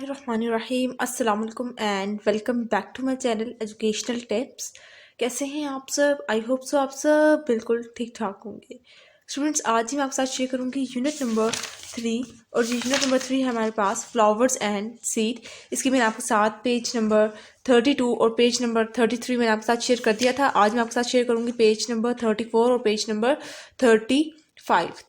बिस्मिल्लाहिर्रहमानिर्रहीम अस्सलाम वालेकुम and welcome back to my channel educational tips. कैसे हैं आप सब? आई होप सो आप सब बिल्कुल ठीक ठाक होंगे। स्टूडेंट्स, आज ही मैं आपके साथ शेयर करूंगी यूनिट नंबर 3 और यूनिट नंबर 3 है हमारे पास फ्लावर्स एंड सीड। इसकी मैंने आपके साथ पेज नंबर 32 और पेज नंबर 33 मैंने आपके साथ शेयर कर दिया था। आज मैं आपके साथ शेयर करूंगी पेज नंबर 34 और पेज नंबर 35।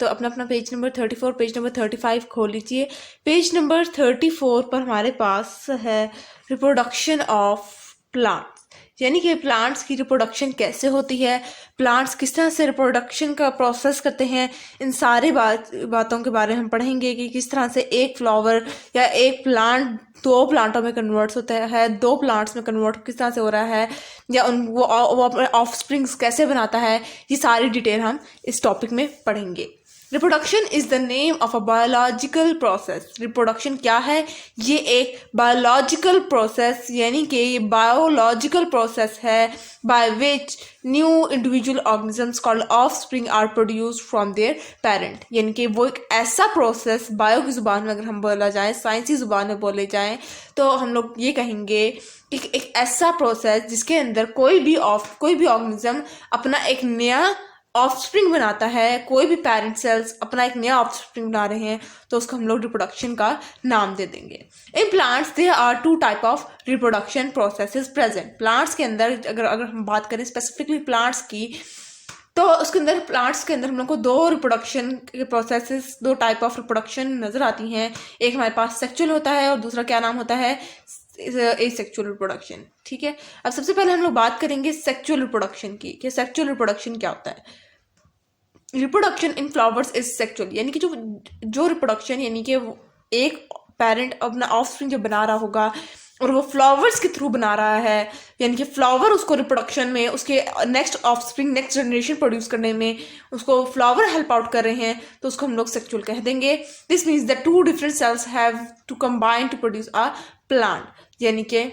तो अपना अपना पेज नंबर 34 पेज नंबर 35 खोल लीजिए। पेज नंबर 34 पर हमारे पास है रिप्रोडक्शन ऑफ प्लांट्स, यानी कि प्लांट्स की रिप्रोडक्शन कैसे होती है, प्लांट्स किस तरह से रिप्रोडक्शन का प्रोसेस करते हैं। इन सारे बातों के बारे में हम पढ़ेंगे कि किस तरह से एक फ्लावर या एक प्लांट दो प्लांटों में कन्वर्ट होता है, दो प्लांट्स में कन्वर्ट किस तरह से हो रहा है, या वो अपने ऑफ स्प्रिंग्स कैसे बनाता है। ये सारी डिटेल हम इस टॉपिक में पढ़ेंगे। Reproduction is the name of a biological process. Reproduction क्या है? ये एक बायोलॉजिकल प्रोसेस, यानी कि ये बायोलॉजिकल प्रोसेस है by which new individual organisms called offspring are produced from their parent. यानी कि वो एक ऐसा प्रोसेस, बायो की जुबान में अगर हम बोला जाए, साइंसी जुबान में बोले जाएं, तो हम लोग ये कहेंगे कि एक ऐसा प्रोसेस जिसके अंदर कोई भी ऑर्गेनिज्म अपना एक नया ऑफस्प्रिंग बनाता है। कोई भी पेरेंट सेल्स अपना एक नया ऑफस्प्रिंग बना रहे हैं तो उसको हम लोग रिप्रोडक्शन का नाम दे देंगे। In plants there are two type of reproduction processes present. Plants के अंदर अगर हम बात करें स्पेसिफिकली प्लांट्स की, तो उसके अंदर प्लांट्स के अंदर हम लोग को दो रिप्रोडक्शन के प्रोसेसेस, दो टाइप ऑफ रिप्रोडक्शन नजर आती हैं। एक हमारे पास सेक्सुअल होता है और दूसरा क्या नाम होता है? Asexual reproduction. ठीक है, अब सबसे पहले हम लोग बात करेंगे सेक्सुअल रिप्रोडक्शन की कि सेक्सुअल रिप्रोडक्शन क्या होता है। Reproduction in flowers is sexual, यानी कि जो रिप्रोडक्शन, यानी कि एक पेरेंट अपना ऑफस्प्रिंग जो बना रहा होगा और वो फ्लावर्स के थ्रू बना रहा है, यानी कि फ्लावर उसको रिप्रोडक्शन में, उसके next offspring, next generation produce करने में उसको फ्लावर हेल्प आउट कर रहे हैं, तो उसको हम लोग सेक्सुअल कह देंगे। This means that two different cells have to combine to produce a plant. यानी कि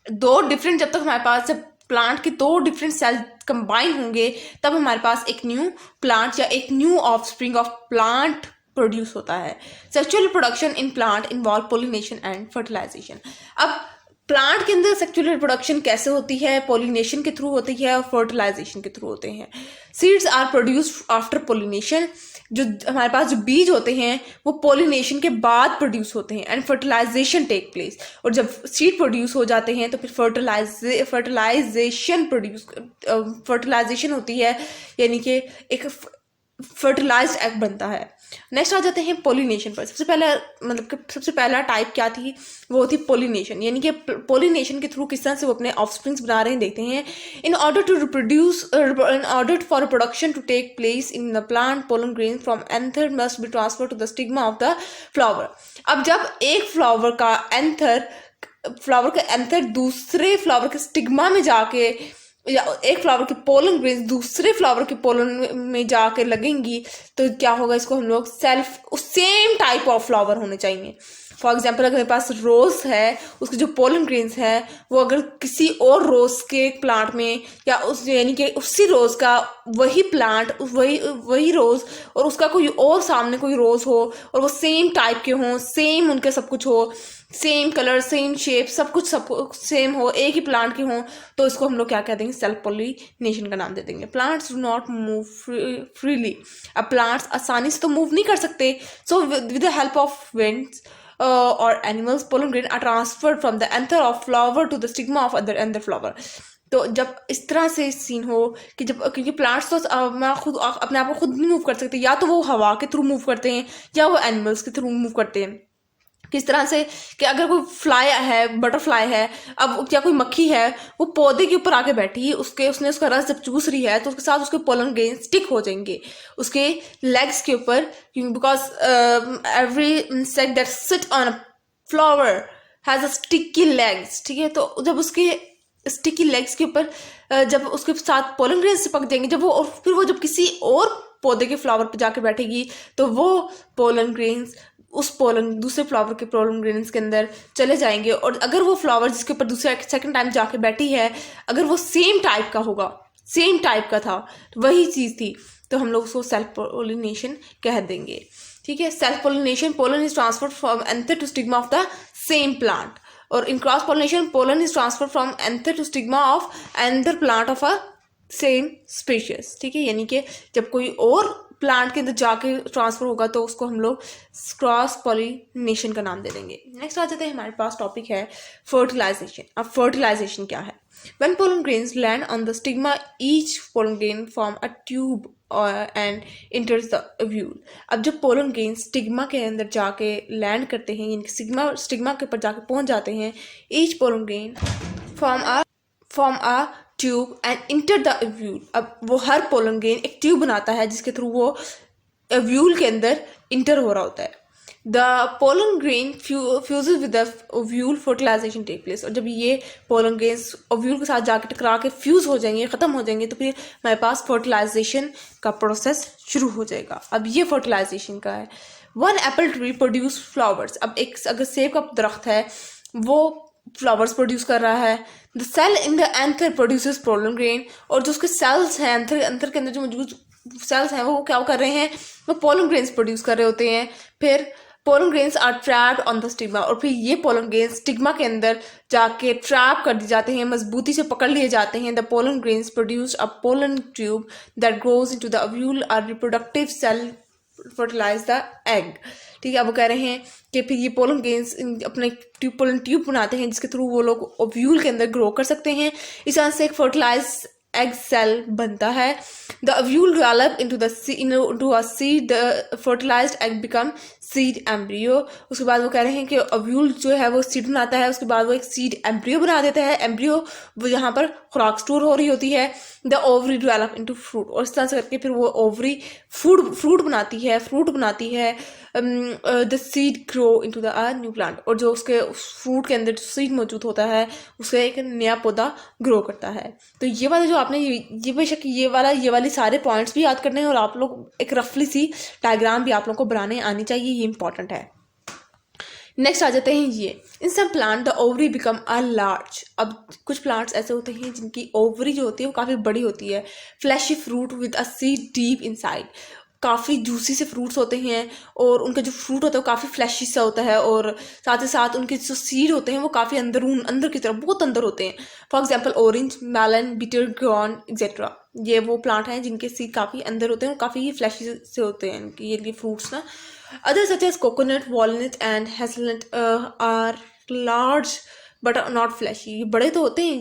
दो डिफरेंट, जब तक हमारे पास जब प्लांट के दो डिफरेंट सेल कंबाइन होंगे तब हमारे पास एक न्यू प्लांट या एक new offspring of plant produce होता है। Sexual reproduction in plant involve pollination and fertilization. अब प्लांट के अंदर सेक्सुअल रिप्रोडक्शन कैसे होती है? पोलिनेशन के थ्रू होती है और फर्टिलाइजेशन के थ्रू होते हैं। Seeds are produced after pollination. जो हमारे पास जो बीज होते हैं वो पोलिनेशन के बाद प्रोड्यूस होते हैं एंड फर्टिलाइजेशन टेक प्लेस। और जब सीड प्रोड्यूस हो जाते हैं तो फिर फर्टिलाइजेशन होती है, यानी कि एक फर्टिलाइज्ड एग बनता है। नेक्स्ट आ जाते हैं पोलिनेशन पर। सबसे पहला टाइप क्या थी? वो थी पोलिनेशन, यानी कि पोलिनेशन के थ्रू किस तरह से वो अपने ऑफस्प्रिंग्स बना रहे हैं देखते हैं। In order for reproduction to take place in the plant, pollen grain from anther must be transfer to the stigma of the flower. अब जब एक फ्लावर का एंथर दूसरे फ्लावर के स्टिग्मा में जाके, या एक फ्लावर के पोलन ग्रेन्स दूसरे फ्लावर के पोलन में जाकर लगेंगी, तो क्या होगा? इसको हम लोग सेम टाइप ऑफ फ्लावर होने चाहिए। फॉर एग्जाम्पल, अगर मेरे पास रोज है, उसके जो पोलन ग्रेन्स है वो अगर किसी और रोज के प्लांट में, या यानी कि उसी रोज का वही प्लांट, वही रोज और उसका कोई और सामने कोई रोज हो और वो सेम टाइप के हों, सेम उनके सब कुछ हो, सेम कलर, सेम शेप, सब कुछ सेम हो, एक ही प्लांट के हों, तो इसको हम लोग क्या कह देंगे? सेल्फ पोलिनेशन का नाम दे देंगे। Plants do not move freely. अब प्लांट्स आसानी से तो मूव नहीं कर सकते, so with the help of winds और animals, pollen grain are transferred from the anther of flower to the stigma of other flower. तो जब इस तरह से सीन हो कि क्योंकि प्लांट्स तो अपने आप को खुद नहीं मूव कर सकते, या तो वो हवा के थ्रू मूव करते हैं या वो एनिमल्स के थ्रू मूव करते हैं। किस तरह से कि अगर कोई फ्लाई है, बटरफ्लाई है, अब या कोई मक्खी है, वो पौधे के ऊपर आके बैठी, उसने उसका रस जब चूस रही है तो उसके साथ उसके पोलन ग्रेन स्टिक हो जाएंगे उसके लेग्स के ऊपर, because every insect that sit on a flower has a sticky legs. ठीक है, तो जब उसके स्टिकी लेग्स के ऊपर जब उसके साथ पोलन ग्रेन चिपक जाएंगे, फिर वो जब किसी और पौधे के फ्लावर पे जाके बैठेगी, तो वो पोलन ग्रेन्स दूसरे फ्लावर के पोलन ग्रेन्स के अंदर चले जाएंगे। और अगर वो फ्लावर जिसके ऊपर दूसरा सेकंड टाइम जाके बैठी है, अगर वो सेम टाइप का होगा, सेम टाइप का था, वही चीज़ थी, तो हम लोग उसको सेल्फ पोलिनेशन कह देंगे। ठीक है। Self pollination, pollen is transferred from anther to stigma of the same plant, और in cross pollination pollen is transferred from anther to stigma of another plant of a same species. ठीक है, यानी कि जब कोई और प्लांट के अंदर जाके ट्रांसफर होगा तो उसको हम लोग क्रॉस पॉलिनेशन का नाम दे देंगे। नेक्स्ट आ जाते हैं, हमारे पास टॉपिक है फर्टिलाइजेशन। अब फर्टिलाइजेशन क्या है? When pollen grains land on the stigma, each pollen grain form a tube and enters the ovule. अब जब पोलन ग्रेन स्टिग्मा के अंदर जाके लैंड करते हैं, यानी स्टिग्मा के ऊपर जाके पहुंच जाते हैं, each pollen grain form a tube and enter the ovule. अब वो हर पोलन ग्रेन एक ट्यूब बनाता है जिसके थ्रू वो ओव्यूल के अंदर इंटर हो रहा होता है। The pollen grain fuses with the ovule, fertilization take place. और जब ये pollen grains ovule के साथ जाके टकरा के फ्यूज हो जाएंगे, ख़त्म हो जाएंगे, तो फिर हमारे पास फर्टिलाइजेशन का प्रोसेस शुरू हो जाएगा। अब ये फर्टिलाइजेशन का है। One apple tree produce flowers. अब एक अगर सेब का दरख्त है वो फ्लावर्स प्रोड्यूस कर रहा है। The cell in the anther produces pollen grain. और जो उसके सेल्स हैं अंतर के अंदर जो मौजूद सेल्स हैं वो क्या कर रहे हैं? वो पोलन ग्रेन्स प्रोड्यूस कर रहे होते हैं। फिर pollen grains are trapped on the stigma, और फिर ये पोलन ग्रेन्स स्टिग्मा के अंदर जाके ट्रैप कर दी जाते हैं, मजबूती से पकड़ लिए जाते हैं। The pollen grains produce a pollen tube that grows into the ovule, or reproductive cell fertilize the egg. ठीक है, अब वो कह रहे हैं कि फिर ये पोलन ग्रेन्स अपने पोलन ट्यूब बनाते हैं जिसके थ्रू वो लोग ओव्यूल के अंदर ग्रो कर सकते हैं। इस तरह से एक फर्टिलाइज एग सेल बनता है। The ovule develop into a seed, the fertilized egg become seed embryo. उसके बाद वो कह रहे हैं कि ओव्यूल जो है वो सीड बनाता है, उसके बाद वो एक सीड एम्ब्रियो बना देता है। एम्ब्रियो वो जहाँ पर खुराक स्टोर हो रही होती है। The ovary develop into fruit, और इस तरह से करके फिर वो ओवरी फ्रूट बनाती है। The seed grow into the new plant, और जो उसके फ्रूट के अंदर जो सीड मौजूद होता है उससे एक नया पौधा ग्रो करता है। तो ये वाला जो आपने ये बेशक ये वाली सारे पॉइंट्स भी याद करने हैं, और आप लोग एक रफली सी डायग्राम भी आप लोग को बनाने आनी चाहिए, ये इंपॉर्टेंट है। नेक्स्ट आ जाते हैं ये, in some plant the ovary become a large. अब कुछ प्लांट्स ऐसे होते हैं जिनकी ओवरी जो होती है वो काफ़ी बड़ी होती है। Fleshy fruit with a seed deep inside, काफ़ी जूसी से फ्रूट्स होते हैं और उनका जो फ्रूट होता है वो काफ़ी फ्लैशी सा होता है, और साथ ही साथ उनके जो सीड होते हैं वो काफ़ी अंदर की तरफ बहुत अंदर होते हैं। For example orange, melon, bitter gourd etcetera, ये वो प्लांट हैं जिनके सीड काफ़ी अंदर होते हैं और काफ़ी फ्लैशी से होते हैं ये फ्रूट्स ना। Other such as coconut, walnut and hazelnut are large but not fleshy. ये बड़े तो होते हैं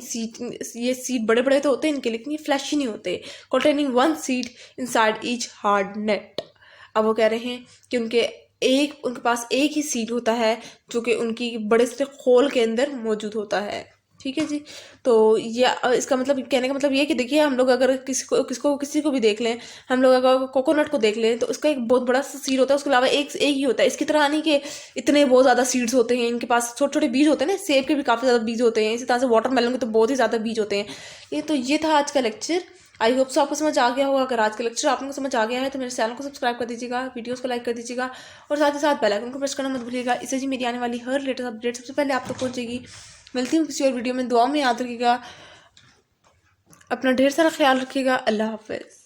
ये सीड बड़े तो होते हैं इनके, लेकिन ये फ्लैशी नहीं होते। Containing one seed inside each hard net. अब वो कह रहे हैं कि उनके पास एक ही सीड होता है जो कि उनकी बड़े से खोल के अंदर मौजूद होता है। ठीक है जी, तो ये इसका मतलब कहने का मतलब ये कि देखिए हम लोग अगर किसी को भी देख लें, हम लोग अगर कोकोनट को देख लें तो उसका एक बहुत बड़ा सीड होता है, उसके अलावा एक ही होता है। इसकी तरह नहीं कि इतने बहुत ज़्यादा सीड्स होते हैं, इनके पास छोटे छोटे बीज होते हैं ना, सेब के भी काफ़ी ज़्यादा बीज होते हैं, इसी तरह से वाटरमेलन के तो बहुत ही ज़्यादा बीज होते हैं। तो ये था आज का लेक्चर। आई होप सो आपको समझ आ गया होगा। अगर आज का लेक्चर आप लोगों को समझ आ गया है तो मेरे चैनल को सब्सक्राइब कर दीजिएगा, वीडियोस को लाइक कर दीजिएगा, और साथ ही साथ बेल आइकन को प्रेस करना मत भूलिएगा। इससे जी मेरी आने वाली हर लेटेस्ट अपडेट सबसे पहले आप तक पहुंचेगी। मिलती हूँ किसी और वीडियो में, दुआ में याद रखिएगा, अपना ढेर सारा ख्याल रखिएगा। अल्लाह हाफिज़।